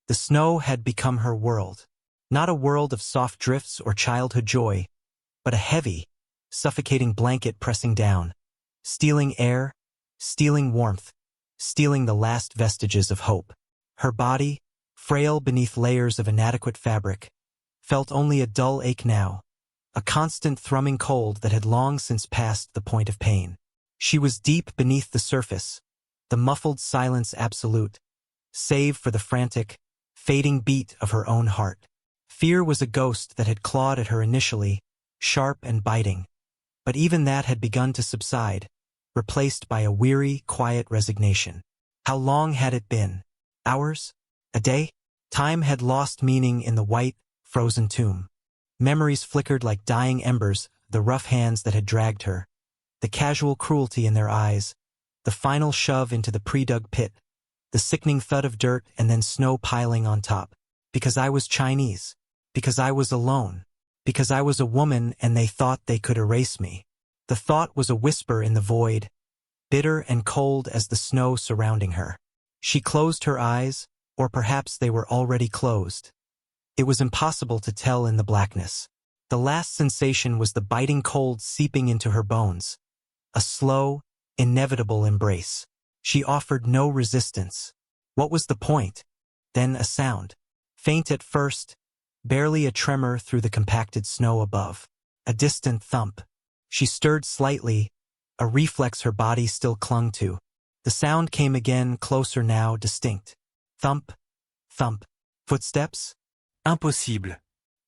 The snow had become her world. Not a world of soft drifts or childhood joy, but a heavy, suffocating blanket pressing down, stealing air, stealing warmth, stealing the last vestiges of hope. Her body, frail beneath layers of inadequate fabric, felt only a dull ache now, a constant thrumming cold that had long since passed the point of pain. She was deep beneath the surface, the muffled silence absolute, save for the frantic, fading beat of her own heart. Fear was a ghost that had clawed at her initially, sharp and biting, but even that had begun to subside, replaced by a weary, quiet resignation. How long had it been? Hours? A day? Time had lost meaning in the white, frozen tomb. Memories flickered like dying embers, the rough hands that had dragged her, the casual cruelty in their eyes, the final shove into the pre-dug pit, the sickening thud of dirt and then snow piling on top. Because I was Chinese. Because I was alone. Because I was a woman and they thought they could erase me. The thought was a whisper in the void, bitter and cold as the snow surrounding her. She closed her eyes, or perhaps they were already closed. It was impossible to tell in the blackness. The last sensation was the biting cold seeping into her bones. A slow, inevitable embrace. She offered no resistance. What was the point? Then a sound. Faint at first, barely a tremor through the compacted snow above. A distant thump. She stirred slightly, a reflex her body still clung to. The sound came again, closer now, distinct. Thump, thump. Footsteps? Impossible.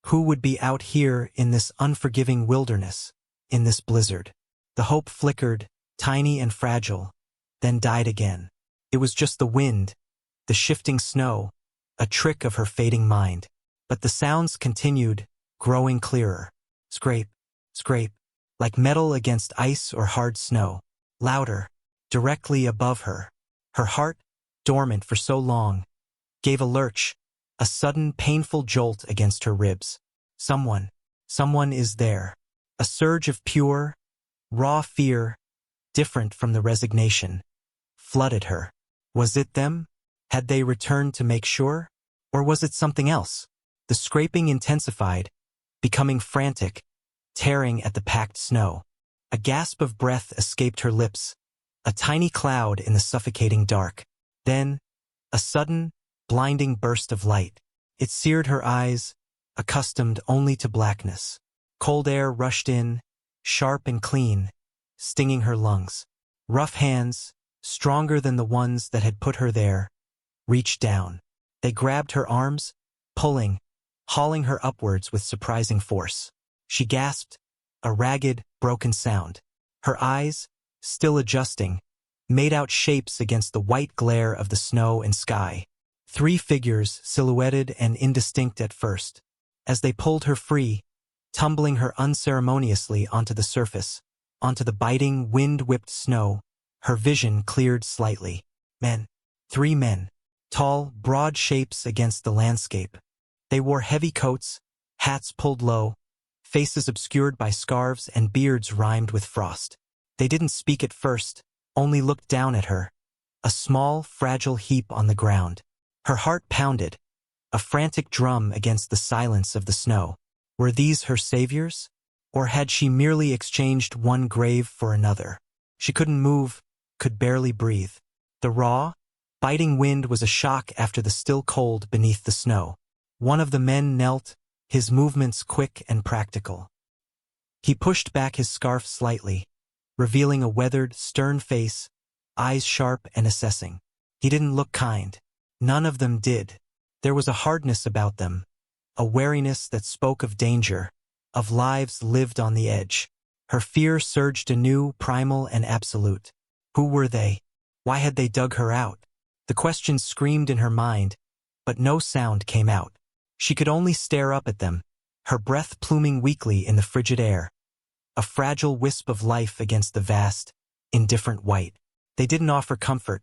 Who would be out here in this unforgiving wilderness, in this blizzard? The hope flickered, tiny and fragile, then died again. It was just the wind, the shifting snow, a trick of her fading mind. But the sounds continued, growing clearer. Scrape, scrape, like metal against ice or hard snow. Louder, directly above her. Her heart, dormant for so long, gave a lurch, a sudden painful jolt against her ribs. Someone is there. A surge of pure, raw fear, different from the resignation, flooded her. Was it them? Had they returned to make sure? Or was it something else? The scraping intensified, becoming frantic, tearing at the packed snow. A gasp of breath escaped her lips, a tiny cloud in the suffocating dark. Then, a sudden, blinding burst of light. It seared her eyes, accustomed only to blackness. Cold air rushed in, sharp and clean, stinging her lungs. Rough hands, stronger than the ones that had put her there, reached down. They grabbed her arms, pulling, hauling her upwards with surprising force. She gasped, a ragged, broken sound. Her eyes, still adjusting, made out shapes against the white glare of the snow and sky. 3 figures, silhouetted and indistinct at first. As they pulled her free, tumbling her unceremoniously onto the surface, onto the biting, wind-whipped snow, her vision cleared slightly. Men. 3 men. Tall, broad shapes against the landscape. They wore heavy coats, hats pulled low, faces obscured by scarves and beards rimed with frost. They didn't speak at first, only looked down at her, a small, fragile heap on the ground. Her heart pounded, a frantic drum against the silence of the snow. Were these her saviors? Or had she merely exchanged one grave for another? She couldn't move, could barely breathe. The raw, biting wind was a shock after the still cold beneath the snow. One of the men knelt, his movements quick and practical. He pushed back his scarf slightly, revealing a weathered, stern face, eyes sharp and assessing. He didn't look kind. None of them did. There was a hardness about them, a wariness that spoke of danger, of lives lived on the edge. Her fear surged anew, primal and absolute. Who were they? Why had they dug her out? The questions screamed in her mind, but no sound came out. She could only stare up at them, her breath pluming weakly in the frigid air. A fragile wisp of life against the vast, indifferent white. They didn't offer comfort,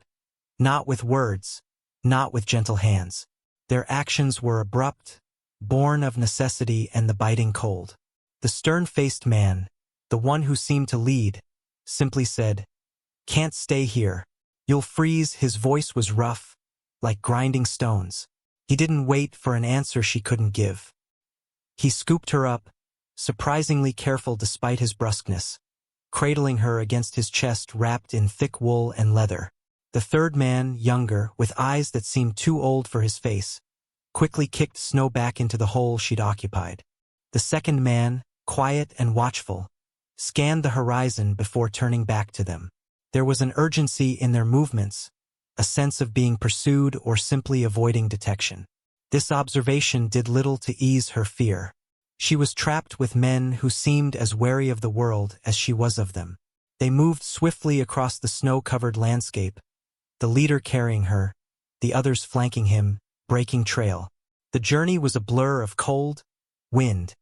not with words, not with gentle hands. Their actions were abrupt, born of necessity and the biting cold. The stern-faced man, the one who seemed to lead, simply said, "Can't stay here. You'll freeze." His voice was rough, like grinding stones. He didn't wait for an answer she couldn't give. He scooped her up, surprisingly careful despite his brusqueness, cradling her against his chest wrapped in thick wool and leather. The third man, younger, with eyes that seemed too old for his face, quickly kicked Snow back into the hole she'd occupied. The second man, quiet and watchful, scanned the horizon before turning back to them. There was an urgency in their movements, a sense of being pursued or simply avoiding detection. This observation did little to ease her fear. She was trapped with men who seemed as wary of the world as she was of them. They moved swiftly across the snow-covered landscape, the leader carrying her, the others flanking him, breaking trail. The journey was a blur of cold, wind,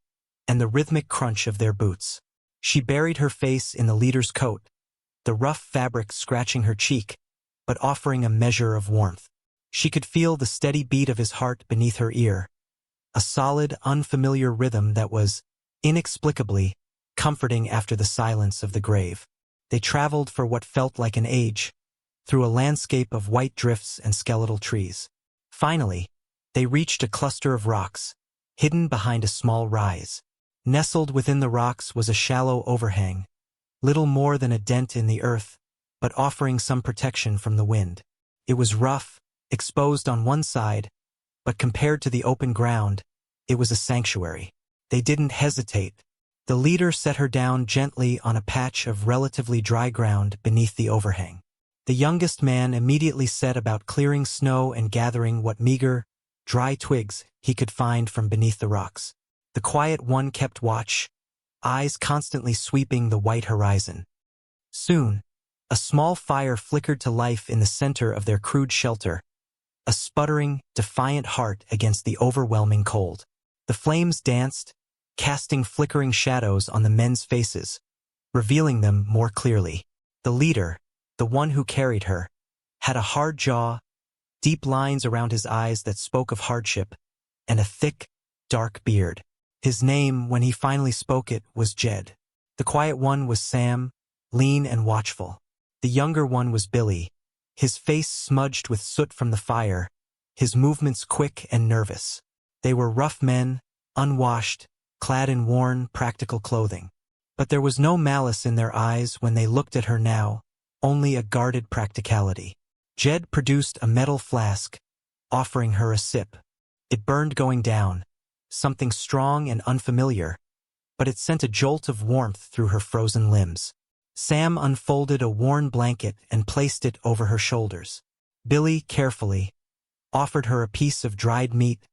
and the rhythmic crunch of their boots. She buried her face in the leader's coat, the rough fabric scratching her cheek, but offering a measure of warmth. She could feel the steady beat of his heart beneath her ear, a solid, unfamiliar rhythm that was, inexplicably, comforting after the silence of the grave. They traveled for what felt like an age, through a landscape of white drifts and skeletal trees. Finally, they reached a cluster of rocks, hidden behind a small rise. Nestled within the rocks was a shallow overhang, little more than a dent in the earth, but offering some protection from the wind. It was rough, exposed on one side, but compared to the open ground, it was a sanctuary. They didn't hesitate. The leader set her down gently on a patch of relatively dry ground beneath the overhang. The youngest man immediately set about clearing snow and gathering what meager, dry twigs he could find from beneath the rocks. The quiet one kept watch, eyes constantly sweeping the white horizon. Soon, a small fire flickered to life in the center of their crude shelter, a sputtering, defiant heart against the overwhelming cold. The flames danced, casting flickering shadows on the men's faces, revealing them more clearly. The leader, the one who carried her, had a hard jaw, deep lines around his eyes that spoke of hardship, and a thick, dark beard. His name, when he finally spoke it, was Jed. The quiet one was Sam, lean and watchful. The younger one was Billy, his face smudged with soot from the fire, his movements quick and nervous. They were rough men, unwashed, clad in worn, practical clothing. But there was no malice in their eyes when they looked at her now, only a guarded practicality. Jed produced a metal flask, offering her a sip. It burned going down, something strong and unfamiliar, but it sent a jolt of warmth through her frozen limbs. Sam unfolded a worn blanket and placed it over her shoulders. Billy, carefully, offered her a piece of dried meat,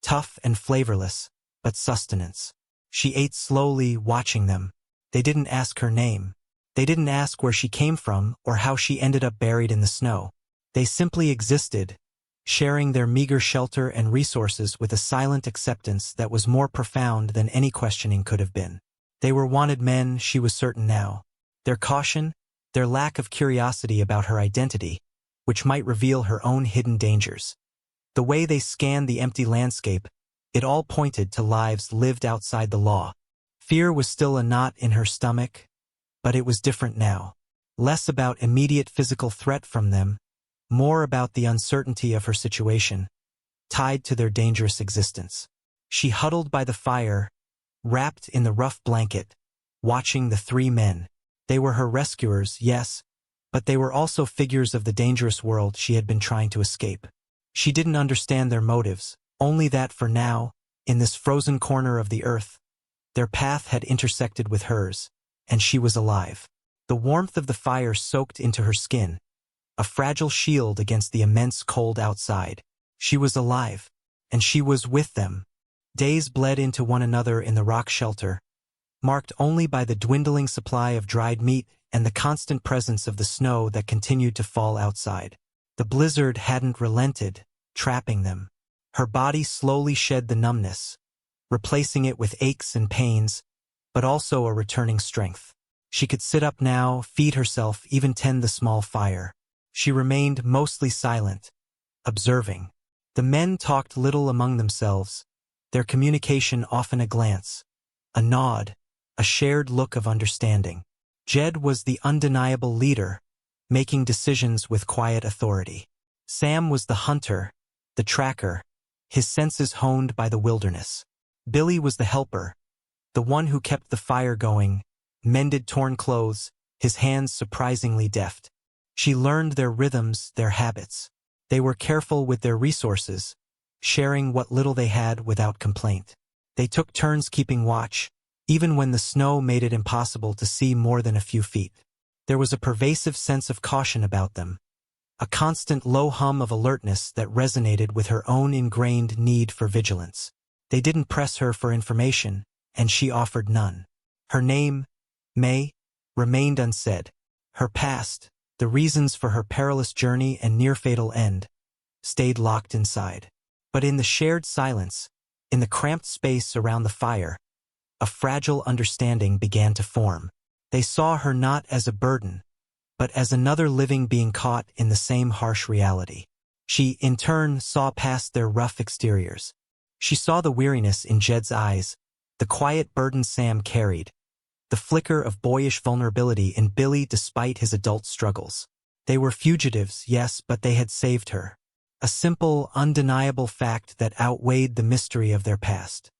tough and flavorless, but sustenance. She ate slowly, watching them. They didn't ask her name. They didn't ask where she came from or how she ended up buried in the snow. They simply existed, sharing their meager shelter and resources with a silent acceptance that was more profound than any questioning could have been. They were wanted men, she was certain now. Their caution, their lack of curiosity about her identity, which might reveal her own hidden dangers. The way they scanned the empty landscape, it all pointed to lives lived outside the law. Fear was still a knot in her stomach, but it was different now. Less about immediate physical threat from them, more about the uncertainty of her situation, tied to their dangerous existence. She huddled by the fire, wrapped in the rough blanket, watching the three men. They were her rescuers, yes, but they were also figures of the dangerous world she had been trying to escape. She didn't understand their motives, only that for now, in this frozen corner of the earth, their path had intersected with hers, and she was alive. The warmth of the fire soaked into her skin, a fragile shield against the immense cold outside. She was alive, and she was with them. Days bled into one another in the rock shelter, marked only by the dwindling supply of dried meat and the constant presence of the snow that continued to fall outside. The blizzard hadn't relented, trapping them. Her body slowly shed the numbness, replacing it with aches and pains, but also a returning strength. She could sit up now, feed herself, even tend the small fire. She remained mostly silent, observing. The men talked little among themselves, their communication often a glance, a nod, a shared look of understanding. Jed was the undeniable leader, making decisions with quiet authority. Sam was the hunter, the tracker, his senses honed by the wilderness. Billy was the helper, the one who kept the fire going, mended torn clothes, his hands surprisingly deft. She learned their rhythms, their habits. They were careful with their resources, sharing what little they had without complaint. They took turns keeping watch, even when the snow made it impossible to see more than a few feet. There was a pervasive sense of caution about them, a constant low hum of alertness that resonated with her own ingrained need for vigilance. They didn't press her for information, and she offered none. Her name, May, remained unsaid. Her past, the reasons for her perilous journey and near-fatal end, stayed locked inside. But in the shared silence, in the cramped space around the fire, a fragile understanding began to form. They saw her not as a burden, but as another living being caught in the same harsh reality. She, in turn, saw past their rough exteriors. She saw the weariness in Jed's eyes, the quiet burden Sam carried, the flicker of boyish vulnerability in Billy despite his adult struggles. They were fugitives, yes, but they had saved her. A simple, undeniable fact that outweighed the mystery of their past.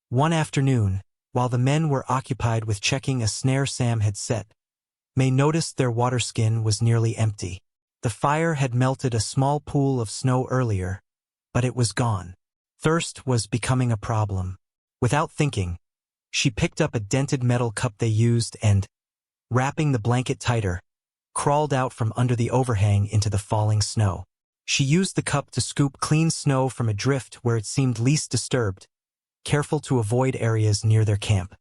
One afternoon, while the men were occupied with checking a snare Sam had set, May noticed their water skin was nearly empty. The fire had melted a small pool of snow earlier, but it was gone. Thirst was becoming a problem. Without thinking, she picked up a dented metal cup they used and, wrapping the blanket tighter, crawled out from under the overhang into the falling snow. She used the cup to scoop clean snow from a drift where it seemed least disturbed, careful to avoid areas near their camp.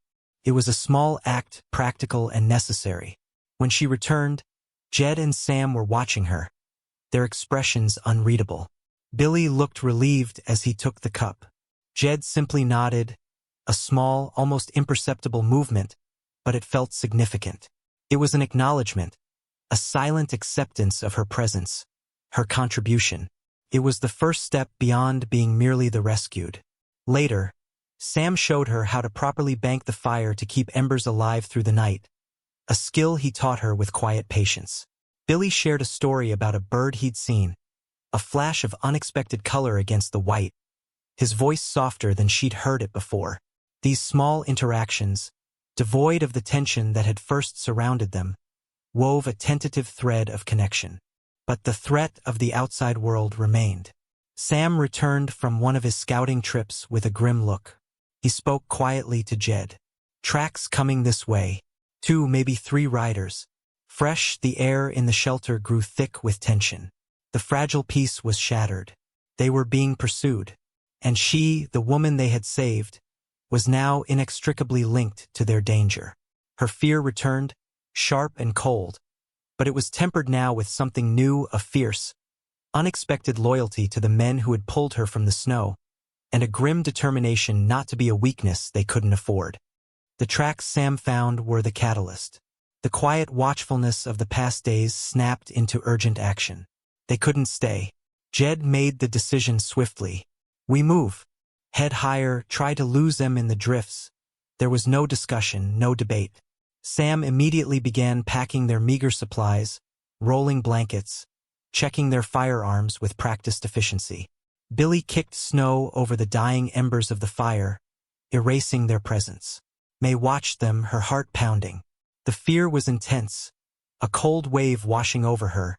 It was a small act, practical and necessary. When she returned, Jed and Sam were watching her, their expressions unreadable. Billy looked relieved as he took the cup. Jed simply nodded, a small, almost imperceptible movement, but it felt significant. It was an acknowledgement, a silent acceptance of her presence, her contribution. It was the first step beyond being merely the rescued. Later, Sam showed her how to properly bank the fire to keep embers alive through the night, a skill he taught her with quiet patience. Billy shared a story about a bird he'd seen, a flash of unexpected color against the white, his voice softer than she'd heard it before. These small interactions, devoid of the tension that had first surrounded them, wove a tentative thread of connection. But the threat of the outside world remained. Sam returned from one of his scouting trips with a grim look. He spoke quietly to Jed. "Tracks coming this way. 2, maybe 3 riders." Fresh, the air in the shelter grew thick with tension. The fragile peace was shattered. They were being pursued. And she, the woman they had saved, was now inextricably linked to their danger. Her fear returned, sharp and cold, but it was tempered now with something new, a fierce, unexpected loyalty to the men who had pulled her from the snow, and a grim determination not to be a weakness they couldn't afford. The tracks Sam found were the catalyst. The quiet watchfulness of the past days snapped into urgent action. They couldn't stay. Jed made the decision swiftly. "We move. Head higher, try to lose them in the drifts." There was no discussion, no debate. Sam immediately began packing their meager supplies, rolling blankets, checking their firearms with practiced efficiency. Billy kicked snow over the dying embers of the fire, erasing their presence. May watched them, her heart pounding. The fear was intense, a cold wave washing over her,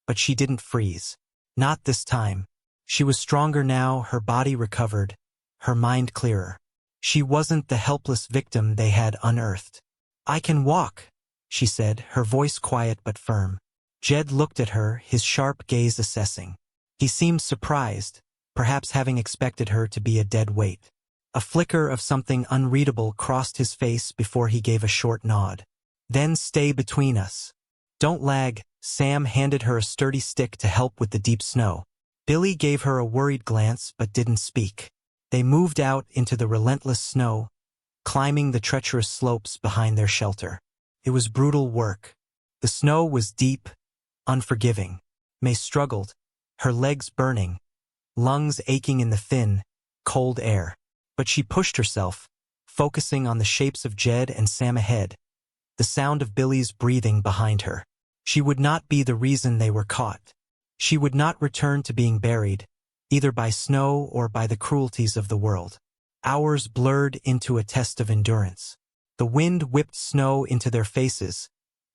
but she didn't freeze. Not this time. She was stronger now, her body recovered, her mind clearer. She wasn't the helpless victim they had unearthed. "I can walk," she said, her voice quiet but firm. Jed looked at her, his sharp gaze assessing. He seemed surprised, perhaps having expected her to be a dead weight. A flicker of something unreadable crossed his face before he gave a short nod. "Then stay between us. Don't lag." Sam handed her a sturdy stick to help with the deep snow. Billy gave her a worried glance but didn't speak. They moved out into the relentless snow, climbing the treacherous slopes behind their shelter. It was brutal work. The snow was deep, unforgiving. May struggled, her legs burning, lungs aching in the thin, cold air. But she pushed herself, focusing on the shapes of Jed and Sam ahead, the sound of Billy's breathing behind her. She would not be the reason they were caught. She would not return to being buried, either by snow or by the cruelties of the world. Hours blurred into a test of endurance. The wind whipped snow into their faces.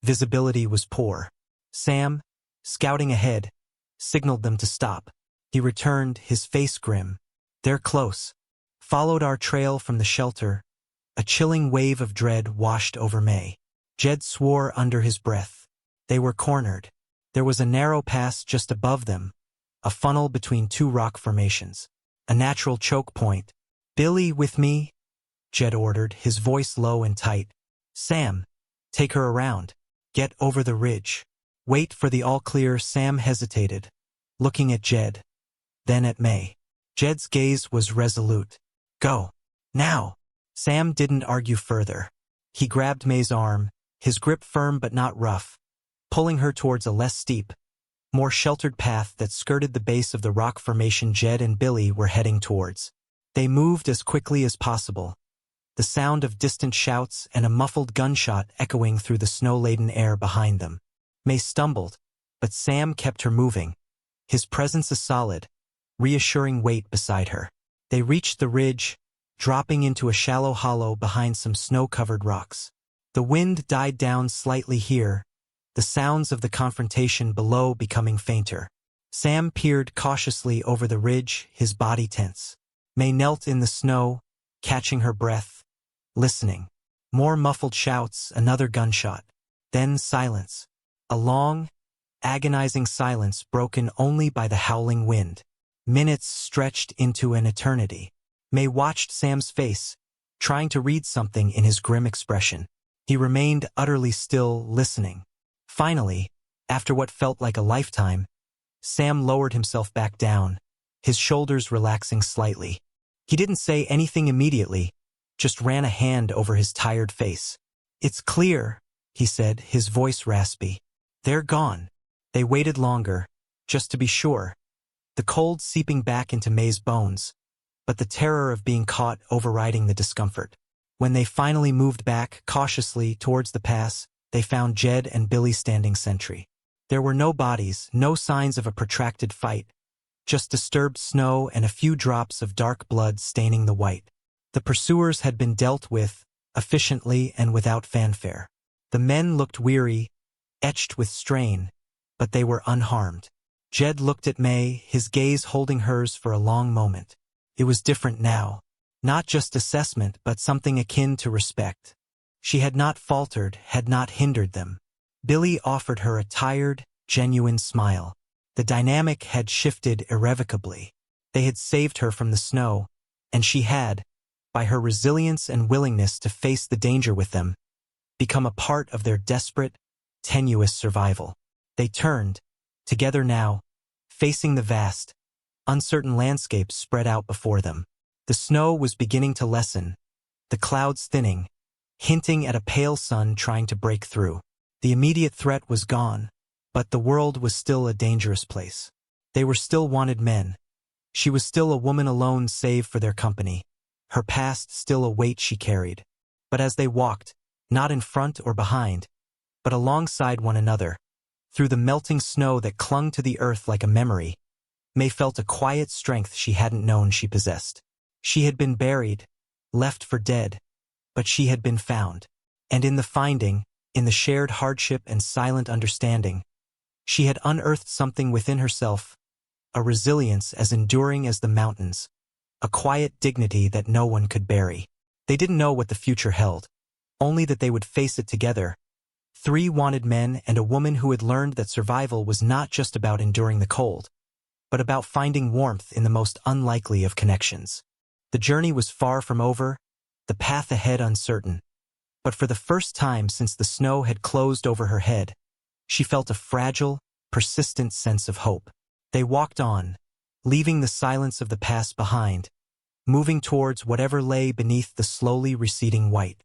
Visibility was poor. Sam, scouting ahead, signaled them to stop. He returned, his face grim. "They're close." Followed our trail from the shelter. A chilling wave of dread washed over May. Jed swore under his breath. They were cornered. There was a narrow pass just above them, a funnel between two rock formations. A natural choke point. "Billy, with me?" Jed ordered, his voice low and tight. "Sam, take her around. Get over the ridge. Wait for the all-clear." Sam hesitated, looking at Jed, then at May. Jed's gaze was resolute. "Go. Now." Sam didn't argue further. He grabbed May's arm, his grip firm but not rough, pulling her towards a less steep, more sheltered path that skirted the base of the rock formation Jed and Billy were heading towards. They moved as quickly as possible, the sound of distant shouts and a muffled gunshot echoing through the snow-laden air behind them. May stumbled, but Sam kept her moving, his presence a solid, reassuring weight beside her. They reached the ridge, dropping into a shallow hollow behind some snow-covered rocks. The wind died down slightly here, the sounds of the confrontation below becoming fainter. Sam peered cautiously over the ridge, his body tense. May knelt in the snow, catching her breath, listening. More muffled shouts, another gunshot. Then silence. A long, agonizing silence broken only by the howling wind. Minutes stretched into an eternity. May watched Sam's face, trying to read something in his grim expression. He remained utterly still, listening. Finally, after what felt like a lifetime, Sam lowered himself back down, his shoulders relaxing slightly. He didn't say anything immediately, just ran a hand over his tired face. "It's clear," he said, his voice raspy. "They're gone." They waited longer, just to be sure, the cold seeping back into May's bones, but the terror of being caught overriding the discomfort. When they finally moved back, cautiously, towards the pass, they found Jed and Billy standing sentry. There were no bodies, no signs of a protracted fight, just disturbed snow and a few drops of dark blood staining the white. The pursuers had been dealt with, efficiently and without fanfare. The men looked weary, etched with strain, but they were unharmed. Jed looked at May, his gaze holding hers for a long moment. It was different now. Not just assessment, but something akin to respect. She had not faltered, had not hindered them. Billy offered her a tired, genuine smile. The dynamic had shifted irrevocably. They had saved her from the snow, and she had, by her resilience and willingness to face the danger with them, become a part of their desperate, tenuous survival. They turned, together now, facing the vast, uncertain landscape spread out before them. The snow was beginning to lessen, the clouds thinning, hinting at a pale sun trying to break through. The immediate threat was gone, but the world was still a dangerous place. They were still wanted men. She was still a woman alone save for their company, her past still a weight she carried. But as they walked, not in front or behind, but alongside one another, through the melting snow that clung to the earth like a memory, May felt a quiet strength she hadn't known she possessed. She had been buried, left for dead, but she had been found. And in the finding, in the shared hardship and silent understanding, she had unearthed something within herself, a resilience as enduring as the mountains, a quiet dignity that no one could bury. They didn't know what the future held, only that they would face it together. 3 wanted men and a woman who had learned that survival was not just about enduring the cold, but about finding warmth in the most unlikely of connections. The journey was far from over, the path ahead uncertain, but for the first time since the snow had closed over her head, she felt a fragile, persistent sense of hope. They walked on, leaving the silence of the past behind, moving towards whatever lay beneath the slowly receding white.